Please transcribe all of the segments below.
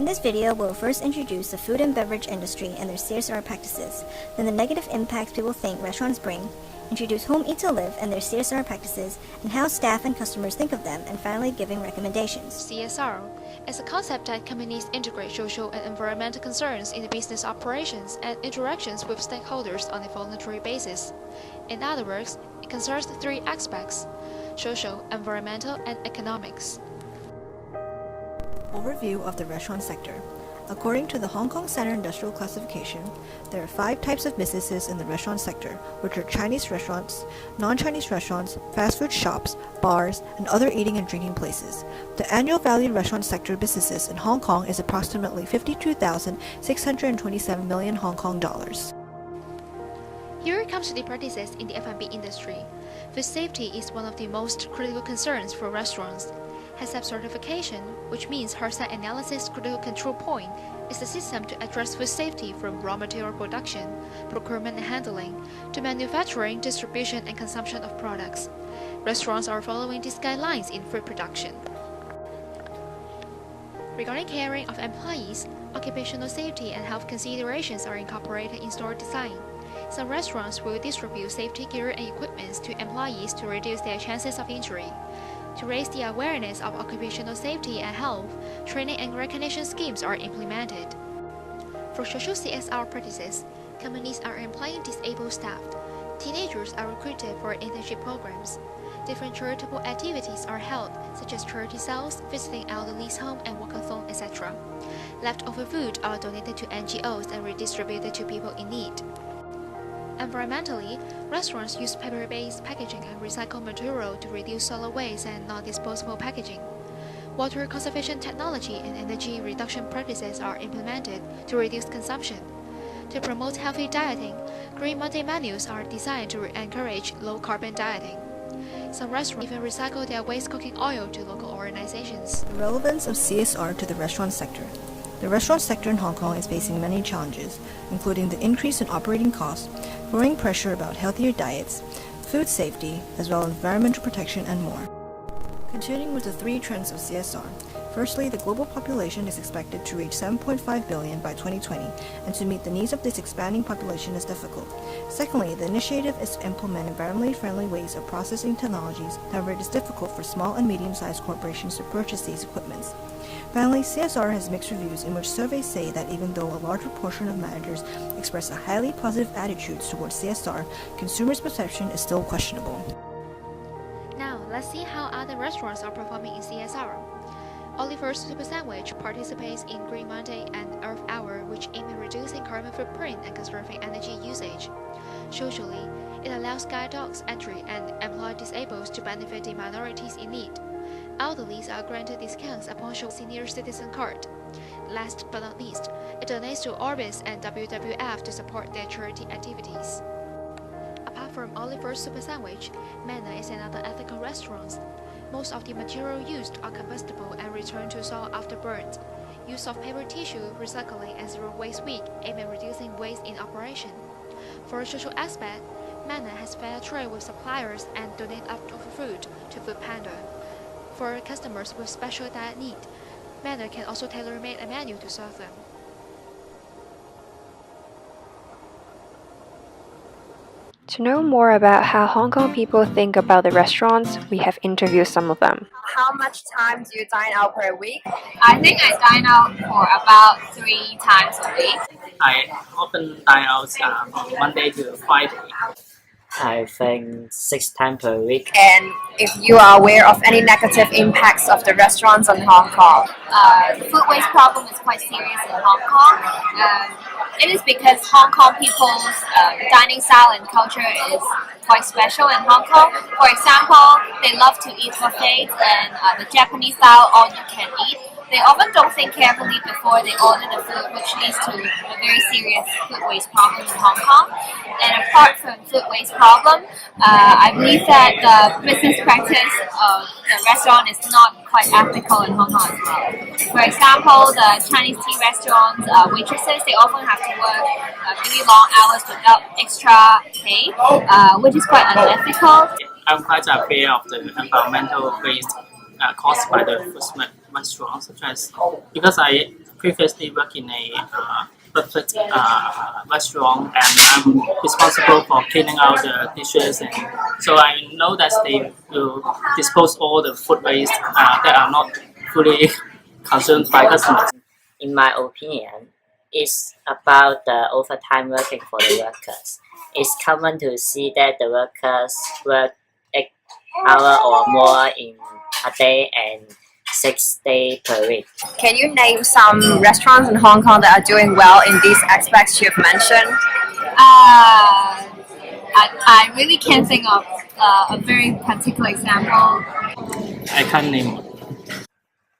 this video, we'll first introduce the food and beverage industry and their CSR practices, then the negative impacts people think restaurants bring, introduce Home Eat to Live and their CSR practices, and how staff and customers think of them, and finally giving recommendations. CSR is a concept that companies integrate social and environmental concerns into business operations and interactions with stakeholders on a voluntary basis. In other words, it concerns three aspects: social, environmental, and economics. Overview of the restaurant sector. According to the Hong Kong Center Industrial Classification, there are 5 types of businesses in the restaurant sector, which are Chinese restaurants, non-Chinese restaurants, fast food shops, bars, and other eating and drinking places. The annual valued restaurant sector businesses in Hong Kong is approximately 52,627 million Hong Kong dollars. Here comes to the practices in the F&B industry. Food safety is one of the most critical concerns for restaurants. HACCP certification, which means Hard-Side Analysis Critical Control Point, is a system to address food safety from raw material production, procurement and handling, to manufacturing, distribution and consumption of products. Restaurants are following these guidelines in food production. Regarding caring of employees, occupational safety and health considerations are incorporated in store design. Some restaurants will distribute safety gear and equipment to employees to reduce their chances of injury. To raise the awareness of occupational safety and health, training and recognition schemes are implemented. For social CSR practices, companies are employing disabled staff. Teenagers are recruited for internship programs. Different charitable activities are held, such as charity sales, visiting elderly's home and walkathon, etc. Leftover food are donated to NGOs and redistributed to people in need. Environmentally, restaurants use paper-based packaging and recycled material to reduce solid waste and non-disposable packaging. Water conservation technology and energy reduction practices are implemented to reduce consumption. To promote healthy dieting, Green Monday menus are designed to encourage low-carbon dieting. Some restaurants even recycle their waste cooking oil to local organizations. The relevance of CSR to the restaurant sector. The restaurant sector in Hong Kong is facing many challenges, including the increase in operating costs, growing pressure about healthier diets, food safety, as well as environmental protection and more. Continuing with the 3 trends of CSR. Firstly, the global population is expected to reach 7.5 billion by 2020, and to meet the needs of this expanding population is difficult. Secondly, the initiative is to implement environmentally friendly ways of processing technologies. However, it is difficult for small and medium-sized corporations to purchase these equipments. Finally, CSR has mixed reviews in which surveys say that even though a larger portion of managers express a highly positive attitude towards CSR, consumers' perception is still questionable. Now, let's see how other restaurants are performing in CSR. Oliver's Super Sandwich participates in Green Monday and Earth Hour, which aim at reducing carbon footprint and conserving energy usage. Socially, it allows guide dogs entry and employ disabled to benefit the minorities in need. Elderlies are granted discounts upon showing senior citizen card. Last but not least, it donates to Orbis and WWF to support their charity activities. Apart from Oliver's Super Sandwich, Manna is another ethical restaurant. Most of the material used are combustible and returned to soil after burnt. Use of paper tissue, recycling, and Zero Waste Week aim at reducing waste in operation. For a social aspect, Manna has fair trade with suppliers and donate leftover food to Food Panda. For customers with special diet need, Manna can also tailor-make a menu to serve them. To know more about how Hong Kong people think about the restaurants, we have interviewed some of them. How much time do you dine out per week? I think I dine out for about 3 times a week. I often dine out from Monday to Friday. I think 6 times per week. And if you are aware of any negative impacts of the restaurants on Hong Kong? The food waste problem is quite serious in Hong Kong. It is because Hong Kong people's dining style and culture is quite special in Hong Kong. For example, they love to eat buffets and the Japanese style all you can eat. They often don't think carefully before they order the food, which leads to a very serious food waste problem in Hong Kong. And apart from food waste problem, I believe that the business practice of the restaurant is not quite ethical in Hong Kong as well. For example, the Chinese tea restaurants, waitresses, they often have to work really long hours without extra pay, which is quite unethical. I'm quite aware of the environmental waste caused by the food restaurants, such as because I previously worked in a breakfast restaurant, and I'm responsible for cleaning out the dishes, and so I know that they will dispose all the food waste that are not fully consumed by customers. In my opinion, it's about the overtime working for the workers. It's common to see that the workers work 8 hours or more in a day and 6 days per week. Can you name some restaurants in Hong Kong that are doing well in these aspects you've mentioned? I really can't think of a very particular example. I can't name.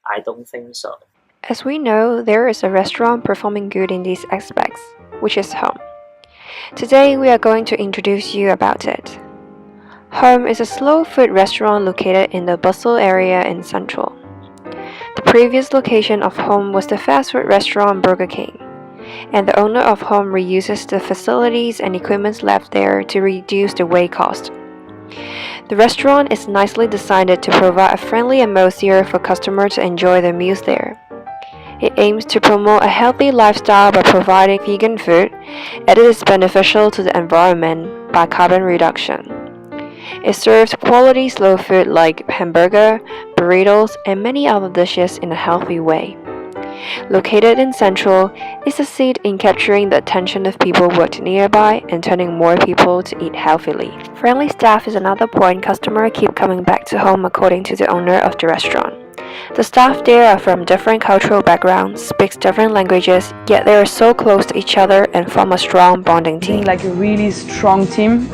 I don't think so. As we know, there is a restaurant performing good in these aspects, which is Home. Today we are going to introduce you about it. Home is a slow food restaurant located in the bustle area in Central. The previous location of Home was the fast food restaurant Burger King, and the owner of Home reuses the facilities and equipment left there to reduce the weight cost. The restaurant is nicely designed to provide a friendly atmosphere for customers to enjoy their meals there. It aims to promote a healthy lifestyle by providing vegan food, and it is beneficial to the environment by carbon reduction. It serves quality slow food like hamburger, burritos, and many other dishes in a healthy way. Located in Central, it succeeds in capturing the attention of people working nearby and turning more people to eat healthily. Friendly staff is another point customers keep coming back to Home according to the owner of the restaurant. The staff there are from different cultural backgrounds, speaks different languages, yet they are so close to each other and form a strong bonding team. Like a really strong team.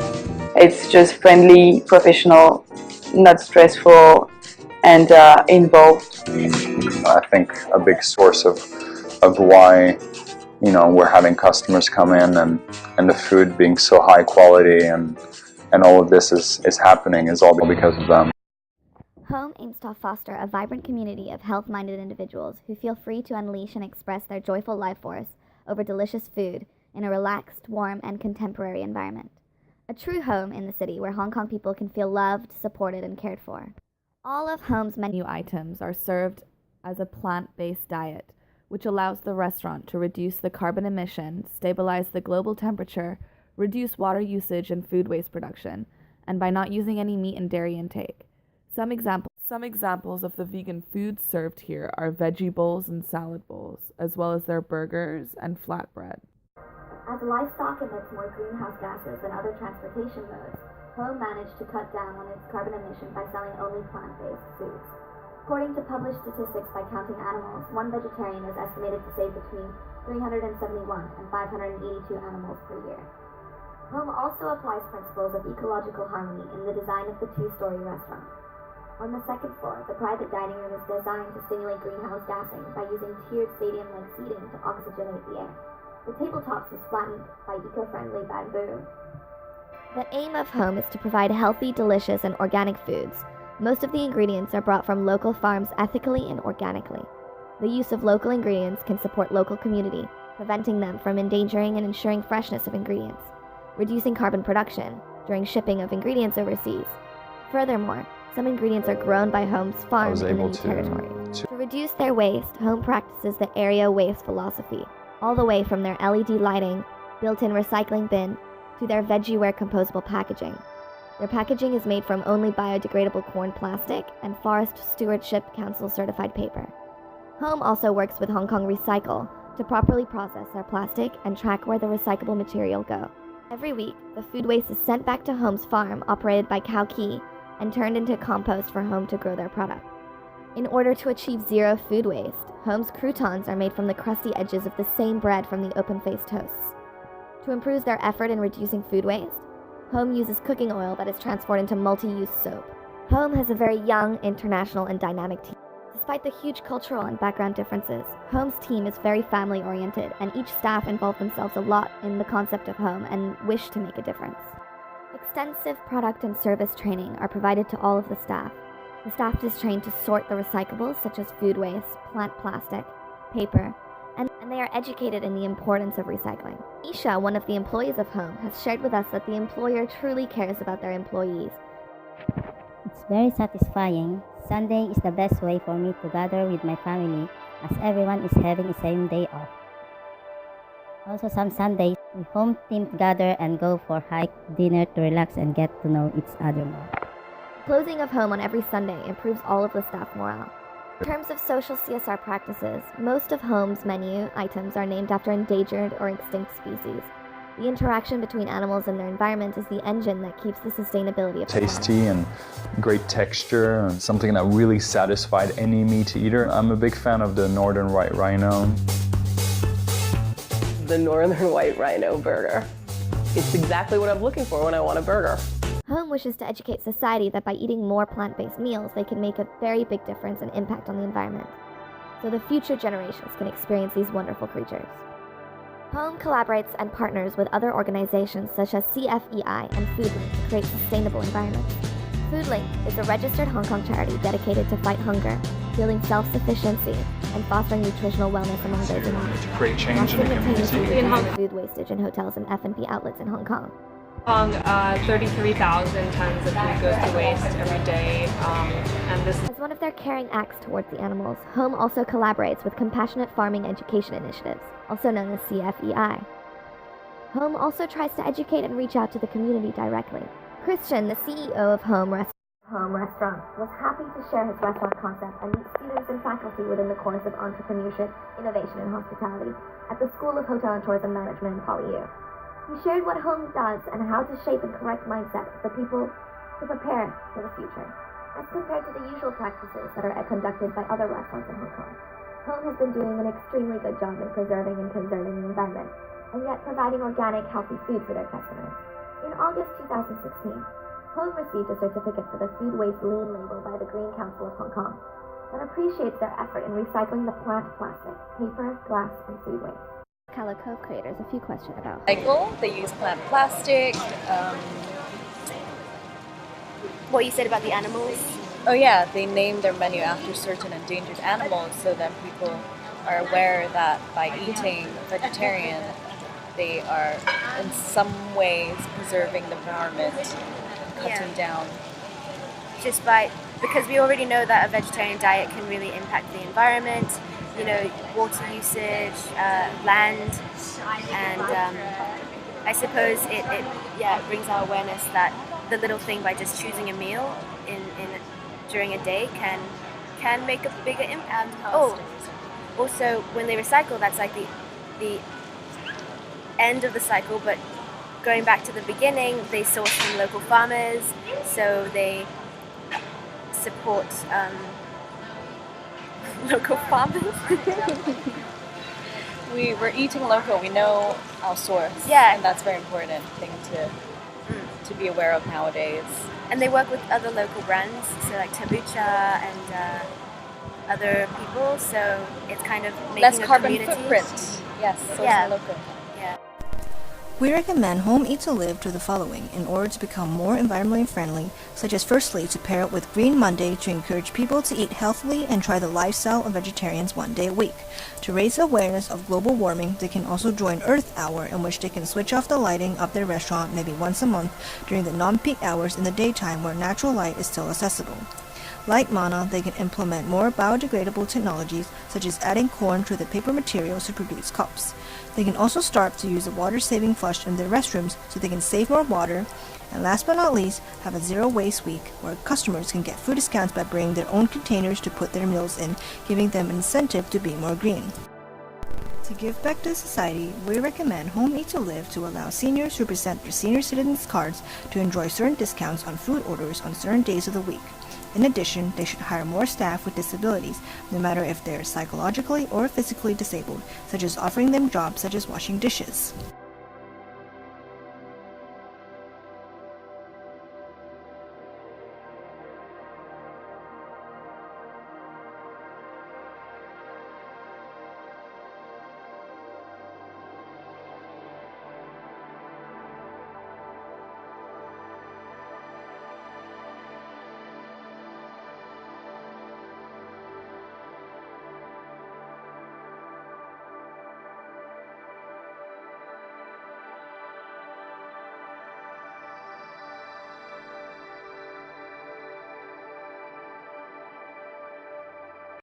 It's just friendly, professional, not stressful, and involved. I think a big source of why we're having customers come in and the food being so high quality and all of this is happening is all because of them. Home aims to foster a vibrant community of health-minded individuals who feel free to unleash and express their joyful life force over delicious food in a relaxed, warm, and contemporary environment. A true home in the city where Hong Kong people can feel loved, supported, and cared for. All of Home's menu items are served as a plant-based diet, which allows the restaurant to reduce the carbon emission, stabilize the global temperature, reduce water usage and food waste production, and by not using any meat and dairy intake. Some examples of the vegan foods served here are veggie bowls and salad bowls, as well as their burgers and flatbread. As livestock emits more greenhouse gases than other transportation modes, Home managed to cut down on its carbon emission by selling only plant-based foods. According to published statistics by Counting Animals, one vegetarian is estimated to save between 371 and 582 animals per year. Home also applies principles of ecological harmony in the design of the two-story restaurant. On the second floor, the private dining room is designed to stimulate greenhouse gassing by using tiered stadium-like seating to oxygenate the air. The tabletops was flattened by eco-friendly bamboo. The aim of Home is to provide healthy, delicious, and organic foods. Most of the ingredients are brought from local farms ethically and organically. The use of local ingredients can support local community, preventing them from endangering and ensuring freshness of ingredients, reducing carbon production during shipping of ingredients overseas. Furthermore, some ingredients are grown by Home's farm in the new territory. To reduce their waste, Home practices the area waste philosophy, all the way from their LED lighting, built-in recycling bin, to their VeggieWare composable packaging. Their packaging is made from only biodegradable corn plastic and Forest Stewardship Council certified paper. Home also works with Hong Kong Recycle to properly process their plastic and track where the recyclable material go. Every week, the food waste is sent back to Home's farm operated by Cow Key and turned into compost for Home to grow their product. In order to achieve zero food waste, Home's croutons are made from the crusty edges of the same bread from the open-faced toasts. To improve their effort in reducing food waste, Home uses cooking oil that is transformed into multi-use soap. Home has a very young, international, and dynamic team. Despite the huge cultural and background differences, Home's team is very family-oriented, and each staff involve themselves a lot in the concept of Home and wish to make a difference. Extensive product and service training are provided to all of the staff. The staff is trained to sort the recyclables such as food waste, plant plastic, paper, and they are educated in the importance of recycling. Isha, one of the employees of Home, has shared with us that the employer truly cares about their employees. It's very satisfying. Sunday is the best way for me to gather with my family as everyone is having the same day off. Also, some Sundays, we home team gather and go for hike, dinner to relax and get to know each other more. Closing of home on every Sunday improves all of the staff morale. In terms of social CSR practices, most of home's menu items are named after endangered or extinct species. The interaction between animals and their environment is the engine that keeps the sustainability of Tasty and great texture, and something that really satisfied any meat eater. I'm a big fan of the Northern White Rhino. The Northern White Rhino burger. It's exactly what I'm looking for when I want a burger. Home wishes to educate society that by eating more plant-based meals, they can make a very big difference and impact on the environment, so the future generations can experience these wonderful creatures. Home collaborates and partners with other organizations such as CFEI and FoodLink to create sustainable environments. FoodLink is a registered Hong Kong charity dedicated to fight hunger, building self-sufficiency, and fostering nutritional wellness among those in need. To create change in the community. Reducing food wastage in hotels and F&B outlets in Hong Kong. 33,000 tons of food goes to waste every day, and this As one of their caring acts towards the animals, Home also collaborates with Compassionate Farming Education Initiatives, also known as CFEI. Home also tries to educate and reach out to the community directly. Christian, the CEO of Home Restaurant, was happy to share his restaurant concept and meet students and faculty within the course of Entrepreneurship, Innovation and Hospitality at the School of Hotel and Tourism Management in PolyU. He shared what Home does and how to shape and correct mindset for people to prepare for the future, as compared to the usual practices that are conducted by other restaurants in Hong Kong. Home has been doing an extremely good job in preserving and conserving the environment, and yet providing organic, healthy food for their customers. In August 2016, Home received a certificate for the Food Waste Lean label by the Green Council of Hong Kong that appreciates their effort in recycling the plant plastic, paper, glass, and food waste. Calico creators a few questions about Cycle, they use plant plastic. what you said about the animals. Oh yeah, they name their menu after certain endangered animals so that people are aware that by eating vegetarian, they are in some ways preserving the environment, cutting down. Just because we already know that a vegetarian diet can really impact the environment, water usage, land, and I suppose it brings our awareness that the little thing by just choosing a meal during a day can make a bigger impact. Also when they recycle, that's like the end of the cycle, but going back to the beginning, they source from local farmers, so they support local farmers. We're eating local, we know our source, yeah, and that's a very important thing to be aware of nowadays. And they work with other local brands, so like Tabucha and other people, so it's kind of making less a carbon community. footprint. Yes, sourcing local. Yeah. We recommend Home Eat to Live to the following in order to become more environmentally friendly, such as firstly to pair it with Green Monday to encourage people to eat healthily and try the lifestyle of vegetarians one day a week. To raise awareness of global warming, they can also join Earth Hour, in which they can switch off the lighting of their restaurant maybe once a month during the non-peak hours in the daytime where natural light is still accessible. Like Mana, they can implement more biodegradable technologies, such as adding corn to the paper materials to produce cups. They can also start to use a water-saving flush in their restrooms so they can save more water. And last but not least, have a Zero Waste Week, where customers can get food discounts by bringing their own containers to put their meals in, giving them an incentive to be more green. To give back to society, we recommend Home Eat to Live to allow seniors who present their senior citizens cards to enjoy certain discounts on food orders on certain days of the week. In addition, they should hire more staff with disabilities, no matter if they're psychologically or physically disabled, such as offering them jobs such as washing dishes.